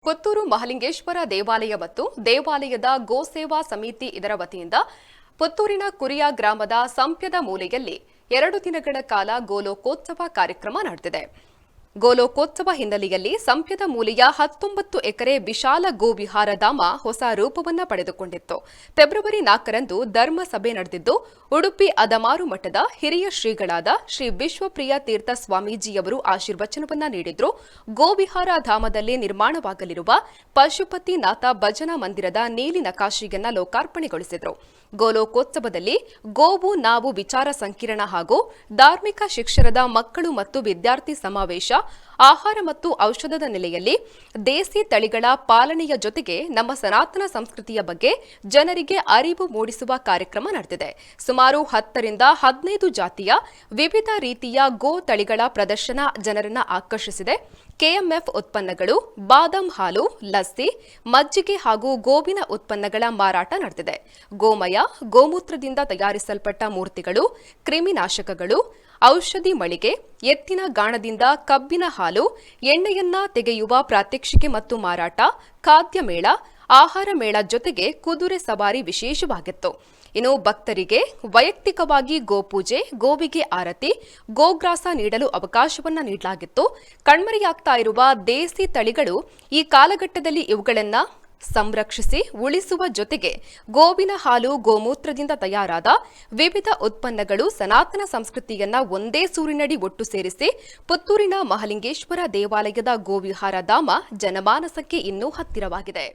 ಪುತ್ತೂರು ಮಹಲಿಂಗೇಶ್ವರ ದೇವಾಲಯ ಮತ್ತು ದೇವಾಲಯದ ಗೋಸೇವಾ ಸಮಿತಿ ಇದರ ವತಿಯಿಂದ ಪುತ್ತೂರಿನ ಕುರಿಯ ಗ್ರಾಮದ ಸಂಪ್ಯದ ಮೂಲೆಯಲ್ಲಿ 2 ದಿನಗಳ ಕಾಲ ಗೋಲೋಕೋತ್ಸವ ಕಾರ್ಯಕ್ರಮ ನಡೆದಿದೆ. ಗೋಲೋಕೋತ್ಸವ ಹಿನ್ನೆಲೆಯಲ್ಲಿ ಸಂಪ್ಯದ ಮೂಲೆಯ 19 ಎಕರೆ ವಿಶಾಲ ಗೋವಿಹಾರ ಧಾಮ ಹೊಸ ರೂಪವನ್ನು ಪಡೆದುಕೊಂಡಿತ್ತು. ಫೆಬ್ರವರಿ 4ರಂದು ಧರ್ಮ ಸಭೆ ನಡೆದಿದ್ದು, ಉಡುಪಿ ಅದಮಾರು ಮಠದ ಹಿರಿಯ ಶ್ರೀಗಳಾದ ಶ್ರೀ ವಿಶ್ವಪ್ರಿಯ ತೀರ್ಥ ಸ್ವಾಮೀಜಿಯವರು ಆಶೀರ್ವಚನವನ್ನ ನೀಡಿದ್ರು. ಗೋವಿಹಾರ ಧಾಮದಲ್ಲಿ ನಿರ್ಮಾಣವಾಗಲಿರುವ ಪಶುಪತಿನಾಥ ಭಜನಾ ಮಂದಿರದ ನೀಲಿ ನಕಾಶೆಯನ್ನ ಲೋಕಾರ್ಪಣೆಗೊಳಿಸಿದರು. ಗೋಲೋಕೋತ್ಸವದಲ್ಲಿ ಗೋವು ನಾವು ವಿಚಾರ ಸಂಕಿರಣ ಹಾಗೂ ಧಾರ್ಮಿಕ ಶಿಕ್ಷಣದ ಮಕ್ಕಳು ಮತ್ತು ವಿದ್ಯಾರ್ಥಿ ಸಮಾವೇಶ, ಆಹಾರ ಮತ್ತು ಔಷಧದ ನೆಲೆಯಲ್ಲಿ ದೇಸಿ ತಳಿಗಳ ಪಾಲನೆಯ ಜೊತೆಗೆ ನಮ್ಮ ಸನಾತನ ಸಂಸ್ಕೃತಿಯ ಬಗ್ಗೆ ಜನರಿಗೆ ಅರಿವು ಮೂಡಿಸುವ ಕಾರ್ಯಕ್ರಮ ನಡೆದಿದೆ. ಸುಮಾರು 10ರಿಂದ 15 ಜಾತಿಯ ವಿವಿಧ ರೀತಿಯ ಗೋ ತಳಿಗಳ ಪ್ರದರ್ಶನ ಜನರನ್ನ ಆಕರ್ಷಿಸಿದೆ. ಕೆಎಂಎಫ್ ಉತ್ಪನ್ನಗಳು, ಬಾದಾಂ ಹಾಲು, ಲಸ್ಸಿ, ಮಜ್ಜಿಗೆ ಹಾಗೂ ಗೋವಿನ ಉತ್ಪನ್ನಗಳ ಮಾರಾಟ ನಡೆದಿದೆ. ಗೋಮಯ, ಗೋಮೂತ್ರದಿಂದ ತಯಾರಿಸಲ್ಪಟ್ಟ ಮೂರ್ತಿಗಳು, ಕ್ರಿಮಿನಾಶಕಗಳು, ಔಷಧಿ ಮಳಿಗೆ, ಎತ್ತಿನ ಗಾಣದಿಂದ ಕಬ್ಬಿನ ಹಾಲು, ಎಣ್ಣೆಯನ್ನ ತೆಗೆಯುವ ಪ್ರಾತ್ಯಕ್ಷಿಕೆ ಮತ್ತು ಮಾರಾಟ, ಖಾದ್ಯ ಮೇಳ, ಆಹಾರ ಮೇಳ ಜೊತೆಗೆ ಕುದುರೆ ಸವಾರಿ ವಿಶೇಷವಾಗಿತ್ತು. ಇನ್ನು ಭಕ್ತರಿಗೆ ವೈಯಕ್ತಿಕವಾಗಿ ಗೋಪೂಜೆ, ಗೋವಿಗೆ ಆರತಿ, ಗೋಗ್ರಾಸ ನೀಡಲು ಅವಕಾಶವನ್ನ ನೀಡಲಾಗಿತ್ತು. ಕಣ್ಮರೆಯಾಗ್ತಾ ಇರುವ ದೇಸಿ ತಳಿಗಳು ಈ ಕಾಲಘಟ್ಟದಲ್ಲಿ ಇವುಗಳನ್ನ ಸಂರಕ್ಷಿಸಿ ಉಳಿಸುವ ಜೊತೆಗೆ ಗೋವಿನ ಹಾಲು, ಗೋಮೂತ್ರದಿಂದ ತಯಾರಾದ ವಿವಿಧ ಉತ್ಪನ್ನಗಳು ಸನಾತನ ಸಂಸ್ಕೃತಿಯನ್ನ ಒಂದೇ ಸೂರಿನಡಿ ಒಟ್ಟು ಸೇರಿಸಿ ಪುತ್ತೂರಿನ ಮಹಲಿಂಗೇಶ್ವರ ದೇವಾಲಯದ ಗೋವಿಹಾರ ಧಾಮ ಜನಮಾನಸಕ್ಕೆ ಇನ್ನೂ ಹತ್ತಿರವಾಗಿದೆ.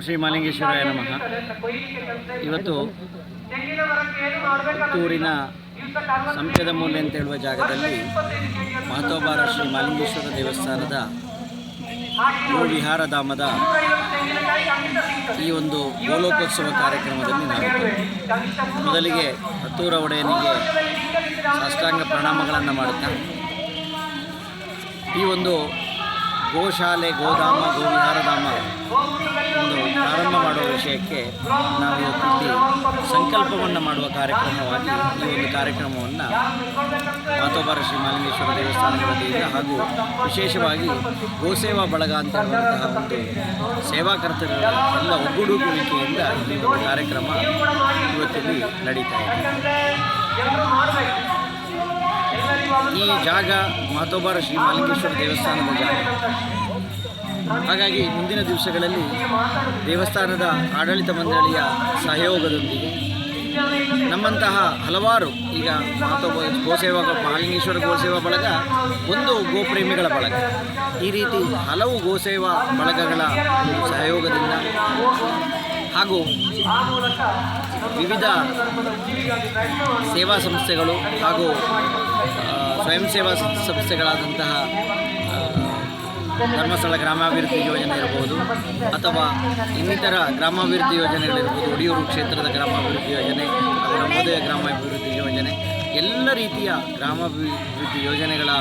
ಶ್ರೀ ಮಹಲಿಂಗೇಶ್ವರಾಯ ನಮಃ. ಇವತ್ತು ಪುತ್ತೂರಿನ ಸಂಪ್ಯದ ಮೂಲೆ ಅಂತ ಹೇಳುವ ಜಾಗದಲ್ಲಿ ಮಹತೋಬಾರ ಶ್ರೀ ಮಹಲಿಂಗೇಶ್ವರ ದೇವಸ್ಥಾನದ ಗೋವಿಹಾರ ಧಾಮದ ಈ ಒಂದು ಗೋಲೋಕೋತ್ಸವ ಕಾರ್ಯಕ್ರಮದಲ್ಲಿ ನಾವು ಮೊದಲಿಗೆ ಪುತ್ತೂರ ಒಡೆಯನಿಗೆ ಸಾಷ್ಟಾಂಗ ಪ್ರಣಾಮಗಳನ್ನು ಮಾಡುತ್ತಾ ಈ ಒಂದು ಗೋಶಾಲೆ, ಗೋಧಾಮ, ಗೋವಿಹಾರ ಧಾಮ ಒಂದು ಪ್ರಾರಂಭ ಮಾಡುವ ವಿಷಯಕ್ಕೆ ನಾವು ಇವತ್ತಿಲ್ಲಿ ಸಂಕಲ್ಪವನ್ನು ಮಾಡುವ ಕಾರ್ಯಕ್ರಮವಾಗಿ ಈ ಒಂದು ಕಾರ್ಯಕ್ರಮವನ್ನು ಮಹತೋಬಾರ ಶ್ರೀ ಮಹಲಿಂಗೇಶ್ವರ ದೇವಸ್ಥಾನದ ವತಿಯಿಂದ ಹಾಗೂ ವಿಶೇಷವಾಗಿ ಗೋಸೇವಾ ಬಳಗ ಅಂತ ಹೇಳುವಂತಹ ಒಂದು ಸೇವಾಕರ್ತರುಗಳ ಎಲ್ಲ ಒಗ್ಗೂಡುವಿಕೆಯಿಂದ ಈ ಒಂದು ಕಾರ್ಯಕ್ರಮ ಇವತ್ತಿಲ್ಲಿ ನಡೀತಾ ಇದೆ. ಈ ಜಾಗ ಮಹತೋಬಾರ ಶ್ರೀ ಮಹಲಿಂಗೇಶ್ವರ ದೇವಸ್ಥಾನದ ಜಾಗ. ಹಾಗಾಗಿ ಮುಂದಿನ ದಿವಸಗಳಲ್ಲಿ ದೇವಸ್ಥಾನದ ಆಡಳಿತ ಮಂಡಳಿಯ ಸಹಯೋಗದೊಂದಿಗೆ ನಮ್ಮಂತಹ ಹಲವಾರು ಈಗ ಗೋಸೇವಾ ಮಹಲಿಂಗೇಶ್ವರ ಗೋಸೇವಾ ಬಳಗ ಒಂದು ಗೋಪ್ರೇಮಿಗಳ ಬಳಗ, ಈ ರೀತಿ ಹಲವು ಗೋಸೇವಾ ಬಳಗಗಳ ಸಹಯೋಗದಿಂದ ಹಾಗೂ ವಿವಿಧ ಸೇವಾ ಸಂಸ್ಥೆಗಳು ಹಾಗೂ ಸ್ವಯಂ ಸೇವಾ ಸಂಸ್ಥೆಗಳಾದಂತಹ ಧರ್ಮಸ್ಥಳ ಗ್ರಾಮಾಭಿವೃದ್ಧಿ ಯೋಜನೆ ಇರಬಹುದು ಅಥವಾ ಇನ್ನಿತರ ಗ್ರಾಮಾಭಿವೃದ್ಧಿ ಯೋಜನೆಗಳಿರ್ಬೋದು, ಒಡಿಯೂರು ಕ್ಷೇತ್ರದ ಗ್ರಾಮಾಭಿವೃದ್ಧಿ ಯೋಜನೆ ಹಾಗೂ ನವೋದಯ ಗ್ರಾಮಾಭಿವೃದ್ಧಿ ಯೋಜನೆ, ಎಲ್ಲ ರೀತಿಯ ಗ್ರಾಮಾಭಿವೃದ್ಧಿ ಯೋಜನೆಗಳ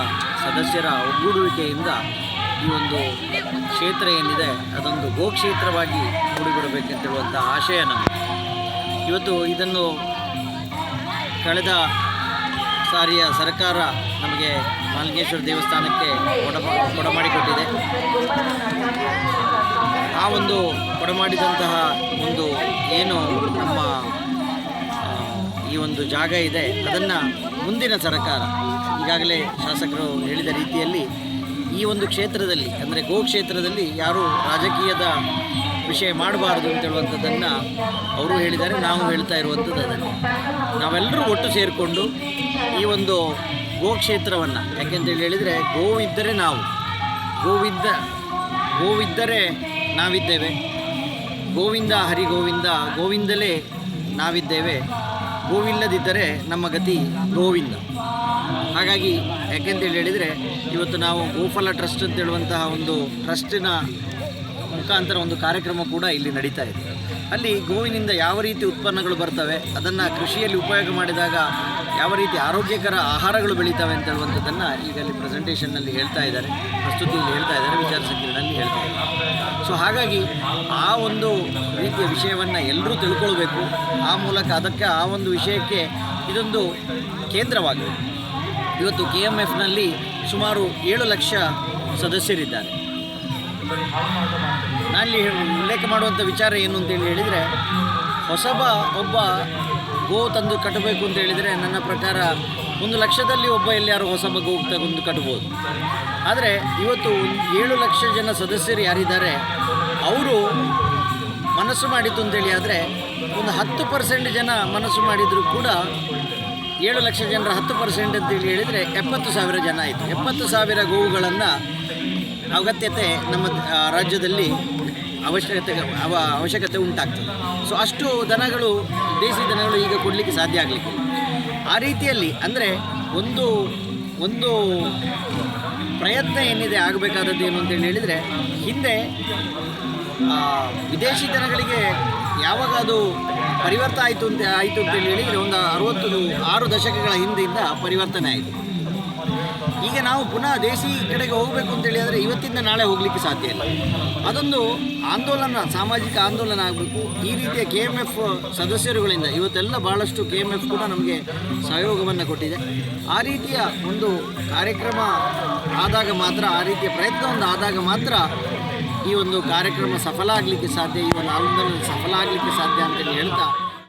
ಸದಸ್ಯರ ಒಗ್ಗೂಡುವಿಕೆಯಿಂದ ಈ ಒಂದು ಕ್ಷೇತ್ರ ಏನಿದೆ ಅದೊಂದು ಗೋಕ್ಷೇತ್ರವಾಗಿ ಮೂಡಿಬಿಡಬೇಕಂತೇಳುವಂಥ ಆಶಯ ನಮಗೆ. ಇವತ್ತು ಇದನ್ನು ಕಳೆದ ಸಾರಿಯ ಸರ್ಕಾರ ನಮಗೆ ಮಾಲಿಂಗೇಶ್ವರ ದೇವಸ್ಥಾನಕ್ಕೆ ಕೊಡಮಾಡಿಕೊಟ್ಟಿದೆ. ಆ ಒಂದು ಕೊಡಮಾಡಿದಂತಹ ಒಂದು ಏನು ನಮ್ಮ ಈ ಒಂದು ಜಾಗ ಇದೆ ಅದನ್ನು ಮುಂದಿನ ಸರ್ಕಾರ, ಈಗಾಗಲೇ ಶಾಸಕರು ಹೇಳಿದ ರೀತಿಯಲ್ಲಿ ಈ ಒಂದು ಕ್ಷೇತ್ರದಲ್ಲಿ ಅಂದರೆ ಗೋಕ್ಷೇತ್ರದಲ್ಲಿ ಯಾರೂ ರಾಜಕೀಯದ ವಿಷಯ ಮಾಡಬಾರ್ದು ಅಂತೇಳುವಂಥದ್ದನ್ನು ಅವರು ಹೇಳಿದ್ದಾರೆ, ನಾವು ಹೇಳ್ತಾ ಇರುವಂಥದ್ದು ಅದನ್ನು. ನಾವೆಲ್ಲರೂ ಒಟ್ಟು ಸೇರಿಕೊಂಡು ಈ ಒಂದು ಗೋಕ್ಷೇತ್ರವನ್ನು, ಯಾಕೆಂತೇಳಿ ಹೇಳಿದರೆ ಗೋವಿದ್ದರೆ ನಾವು, ಗೋವಿದ್ದರೆ ನಾವಿದ್ದೇವೆ, ಗೋವಿಂದ ಹರಿಗೋವಿಂದ, ಗೋವಿಂದಲೇ ನಾವಿದ್ದೇವೆ, ಗೋವಿಲ್ಲದಿದ್ದರೆ ನಮ್ಮ ಗತಿ ಗೋವಿಂದ. ಹಾಗಾಗಿ ಯಾಕೆಂತೇಳಿ ಹೇಳಿದರೆ ಇವತ್ತು ನಾವು ಗೋಫಲ ಟ್ರಸ್ಟ್ ಅಂತೇಳುವಂತಹ ಒಂದು ಟ್ರಸ್ಟಿನ ಮುಖಾಂತರ ಒಂದು ಕಾರ್ಯಕ್ರಮ ಕೂಡ ಇಲ್ಲಿ ನಡೀತಾ ಇದೆ. ಅಲ್ಲಿ ಗೋವಿನಿಂದ ಯಾವ ರೀತಿ ಉತ್ಪನ್ನಗಳು ಬರ್ತವೆ, ಅದನ್ನು ಕೃಷಿಯಲ್ಲಿ ಉಪಯೋಗ ಮಾಡಿದಾಗ ಯಾವ ರೀತಿ ಆರೋಗ್ಯಕರ ಆಹಾರಗಳು ಬೆಳೀತವೆ ಅಂತ ಹೇಳುವಂಥದ್ದನ್ನು ಈಗ ಅಲ್ಲಿ ಪ್ರೆಸೆಂಟೇಷನ್ನಲ್ಲಿ ಹೇಳ್ತಾ ಇದ್ದಾರೆ, ಪ್ರಸ್ತುತಿಯಲ್ಲಿ ಹೇಳ್ತಾ ಇದ್ದಾರೆ, ವಿಚಾರ ಸಂಕಿರಣದಲ್ಲಿ ಹೇಳ್ತಾ ಇದ್ದಾರೆ. ಸೊ ಹಾಗಾಗಿ ಆ ಒಂದು ರೀತಿಯ ವಿಷಯವನ್ನು ಎಲ್ಲರೂ ತಿಳ್ಕೊಳ್ಬೇಕು. ಆ ಮೂಲಕ ಅದಕ್ಕೆ ಆ ಒಂದು ವಿಷಯಕ್ಕೆ ಇದೊಂದು ಕೇಂದ್ರವಾಗಿದೆ. ಇವತ್ತು KMFನಲ್ಲಿ ಸುಮಾರು 7 ಲಕ್ಷ ಸದಸ್ಯರಿದ್ದಾರೆ. ನಾನಲ್ಲಿ ಉಲ್ಲೇಖ ಮಾಡುವಂಥ ವಿಚಾರ ಏನು ಅಂತೇಳಿ ಹೇಳಿದರೆ, ಹೊಸಬ ಒಬ್ಬ ಗೋ ತಂದು ಕಟ್ಟಬೇಕು ಅಂತ ಹೇಳಿದರೆ ನನ್ನ ಪ್ರಕಾರ 1 ಲಕ್ಷದಲ್ಲಿ ಒಬ್ಬ ಎಲ್ಲಾರು ಹೊಸಬ ಗೋ ತಂದು ಕಟ್ಬೋದು. ಆದರೆ ಇವತ್ತು 7 ಲಕ್ಷ ಜನ ಸದಸ್ಯರು ಯಾರಿದ್ದಾರೆ ಅವರು ಮನಸ್ಸು ಮಾಡಿತು ಅಂತೇಳಿ ಆದರೆ ಒಂದು 10% ಜನ ಮನಸ್ಸು ಮಾಡಿದರೂ ಕೂಡ 7 ಲಕ್ಷ ಜನರ 10% ಅಂತೇಳಿ ಹೇಳಿದರೆ 70,000 ಜನ ಆಯಿತು. 70,000 ಗೋವುಗಳನ್ನು ಅಗತ್ಯತೆ ನಮ್ಮ ರಾಜ್ಯದಲ್ಲಿ ಅವಶ್ಯಕತೆ ಉಂಟಾಗ್ತದೆ. ಸೊ ಅಷ್ಟು ದನಗಳು, ದೇಸಿ ದನಗಳು ಈಗ ಕೊಡಲಿಕ್ಕೆ ಸಾಧ್ಯ ಆಗಲಿಕ್ಕೆ. ಆ ರೀತಿಯಲ್ಲಿ ಅಂದರೆ ಒಂದು ಪ್ರಯತ್ನ ಏನಿದೆ ಆಗಬೇಕಾದದ್ದು ಏನು ಅಂತೇಳಿ ಹೇಳಿದರೆ, ಹಿಂದೆ ವಿದೇಶಿ ದನಗಳಿಗೆ ಯಾವಾಗ ಅದು ಪರಿವರ್ತನೆ ಆಯಿತು ಅಂತೇಳಿ ಹೇಳಿದರೆ ಒಂದು 66 ದಶಕಗಳ ಹಿಂದೆಯಿಂದ ಪರಿವರ್ತನೆ ಆಯಿತು. ಈಗ ನಾವು ಪುನಃ ದೇಸಿ ಕಡೆಗೆ ಹೋಗಬೇಕು ಅಂತೇಳಿ ಆದರೆ ಇವತ್ತಿಂದ ನಾಳೆ ಹೋಗಲಿಕ್ಕೆ ಸಾಧ್ಯ ಇಲ್ಲ. ಅದೊಂದು ಆಂದೋಲನ, ಸಾಮಾಜಿಕ ಆಂದೋಲನ ಆಗಬೇಕು. ಈ ರೀತಿಯ KMF ಸದಸ್ಯರುಗಳಿಂದ ಇವತ್ತೆಲ್ಲ ಭಾಳಷ್ಟು KMF ಕೂಡ ನಮಗೆ ಸಹಯೋಗವನ್ನು ಕೊಟ್ಟಿದೆ. ಆ ರೀತಿಯ ಒಂದು ಕಾರ್ಯಕ್ರಮ ಆದಾಗ ಮಾತ್ರ, ಆ ರೀತಿಯ ಪ್ರಯತ್ನವನ್ನು ಆದಾಗ ಮಾತ್ರ ಈ ಒಂದು ಕಾರ್ಯಕ್ರಮ ಸಫಲ ಆಗಲಿಕ್ಕೆ ಸಾಧ್ಯ, ಈ ಒಂದು ಆಂದೋಲನ ಸಫಲ ಆಗಲಿಕ್ಕೆ ಸಾಧ್ಯ ಅಂತೇಳಿ ಹೇಳ್ತಾ,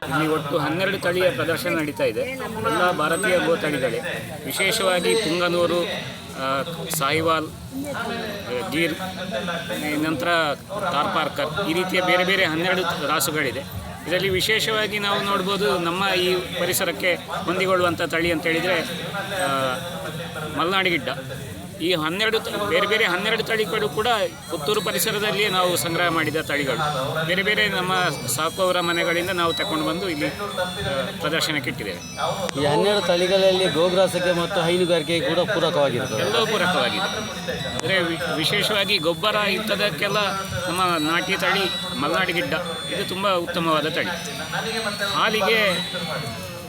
ಇಲ್ಲಿ ಒಟ್ಟು 12 ತಳಿಯ ಪ್ರದರ್ಶನ ನಡೀತಾ ಇದೆ. ಎಲ್ಲ ಭಾರತೀಯ ಗೋ ತಳಿಗಳೇ, ವಿಶೇಷವಾಗಿ ಪುಂಗನೂರು, ಸಾಹಿವಾಲ್, ಗೀರ್, ನಂತರ ತಾರ್ಪಾರ್ಕರ್, ಈ ರೀತಿಯ ಬೇರೆ ಬೇರೆ 12 ರಾಸುಗಳಿದೆ. ಇದರಲ್ಲಿ ವಿಶೇಷವಾಗಿ ನಾವು ನೋಡ್ಬೋದು, ನಮ್ಮ ಈ ಪರಿಸರಕ್ಕೆ ಹೊಂದಿಕೊಳ್ಳುವಂಥ ತಳಿ ಅಂತೇಳಿದರೆ ಮಲೆನಾಡು ಗಿಡ್ಡ. ಈ 12 ಬೇರೆ ಬೇರೆ 12 ತಳಿಗಳು ಕೂಡ ಪುತ್ತೂರು ಪರಿಸರದಲ್ಲಿ ನಾವು ಸಂಗ್ರಹ ಮಾಡಿದ ತಳಿಗಳು. ಬೇರೆ ಬೇರೆ ನಮ್ಮ ಸಾಕುವವರ ಮನೆಗಳಿಂದ ನಾವು ತಗೊಂಡು ಬಂದು ಇಲ್ಲಿ ಪ್ರದರ್ಶನಕ್ಕೆ ಇಟ್ಟಿದ್ದೇವೆ. ಈ 12 ತಳಿಗಳಲ್ಲಿ ಗೋಗ್ರಾಸಕ್ಕೆ ಮತ್ತು ಹೈನುಗಾರಿಕೆಗೆ ಕೂಡ ಪೂರಕವಾಗಿರ್ತದೆ. ಎಲ್ಲವೂ ಪೂರಕವಾಗಿದೆ. ಅಂದರೆ ವಿಶೇಷವಾಗಿ ಗೊಬ್ಬರ ಇಂಥದಕ್ಕೆಲ್ಲ ನಮ್ಮ ನಾಟಿ ತಳಿ ಮಲೆನಾಡು ಗಿಡ್ಡ ಇದು ತುಂಬ ಉತ್ತಮವಾದ ತಳಿ. ಹಾಲಿಗೆ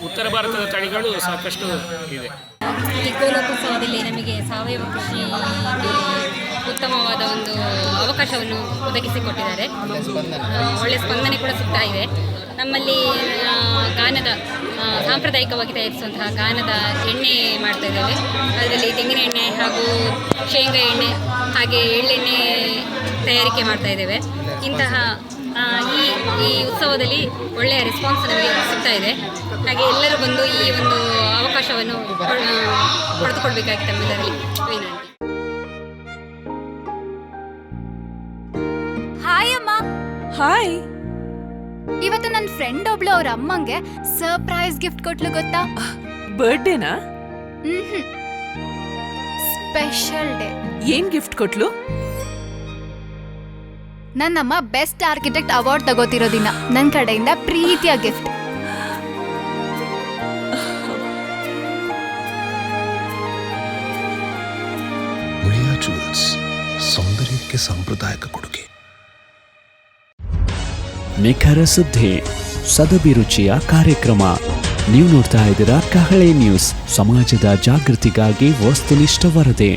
ಉತ್ತರ ಭಾರತದ ತಳಿಗಳು ಸಾಕಷ್ಟು ಇದೆ. ಈ ಗೋಲೋತ್ಸವದಲ್ಲಿ ನಮಗೆ ಸಾವಯವ ಕೃಷಿಗೆ ಉತ್ತಮವಾದ ಒಂದು ಅವಕಾಶವನ್ನು ಒದಗಿಸಿಕೊಟ್ಟಿದ್ದಾರೆ. ಒಳ್ಳೆಯ ಸ್ಪಂದನೆ ಕೂಡ ಸಿಗ್ತಾ ಇದೆ. ನಮ್ಮಲ್ಲಿ ಗಾನದ ಸಾಂಪ್ರದಾಯಿಕವಾಗಿ ತಯಾರಿಸುವಂತಹ ಗಾನದ ಎಣ್ಣೆ ಮಾಡ್ತಾ ಇದ್ದೇವೆ. ಅದರಲ್ಲಿ ತೆಂಗಿನ ಎಣ್ಣೆ ಹಾಗೂ ಶೇಂಗಾ ಎಣ್ಣೆ ಹಾಗೆ ಎಳ್ಳೆಣ್ಣೆ ತಯಾರಿಕೆ ಮಾಡ್ತಾ ಇದ್ದೇವೆ. ಇಂತಹ ಈ ಉತ್ಸವದಲ್ಲಿ ಒಳ್ಳೆಯ ರೆಸ್ಪಾನ್ಸ್ ನಮಗೆ ಸಿಗ್ತಾ ಇದೆ. ಹಾಗೆ ಎಲ್ಲರೂ ಬಂದು ಈ ಒಂದು ಅವಕಾಶವನ್ನು ಪಡೆದುಕೊಳ್ಬೇಕಾಗಿ ತಮ್ಮೆಲ್ಲರಲ್ಲಿ ವಿನಂತಿ. ಹಾಯ್ ಅಮ್ಮ. ಹಾಯ್. ಇವತ್ತು ನನ್ನ ಫ್ರೆಂಡ್ ಒಬ್ಳು ಅವ್ರ ಅಮ್ಮಂಗೆ ಸರ್ಪ್ರೈಸ್ ಗಿಫ್ಟ್ ಕೊಟ್ಲು ಗೊತ್ತಾ? ಬರ್ಡೇನಾ? Special day. ಏನ್ ಗಿಫ್ಟ್ ಕೊಟ್ಲು? ನನ್ನಮ್ಮ ಬೆಸ್ಟ್ ಆರ್ಕಿಟೆಕ್ಟ್ ಅವಾರ್ಡ್ ತಗೋತಿರೋ ದಿನ ನನ್ನ ಕಡೆಯಿಂದ ಪ್ರೀತಿಯ ಗಿಫ್ಟ್. Mulia Jewels, Song ಸಮಾಜಕ್ಕೆ ಸಾಂಪ್ರದಾಯಿಕ ಕೊಡುಗೆ. ನಿಖರ ಸುದ್ದಿ, ಸದಭಿರುಚಿಯ ಕಾರ್ಯಕ್ರಮ. ನೀವು ನೋಡ್ತಾ ಇದ್ದೀರಾ ಕಹಳೆ ನ್ಯೂಸ್, ಸಮಾಜದ ಜಾಗೃತಿಗಾಗಿ ವಸ್ತುನಿಷ್ಠ ವರದಿ.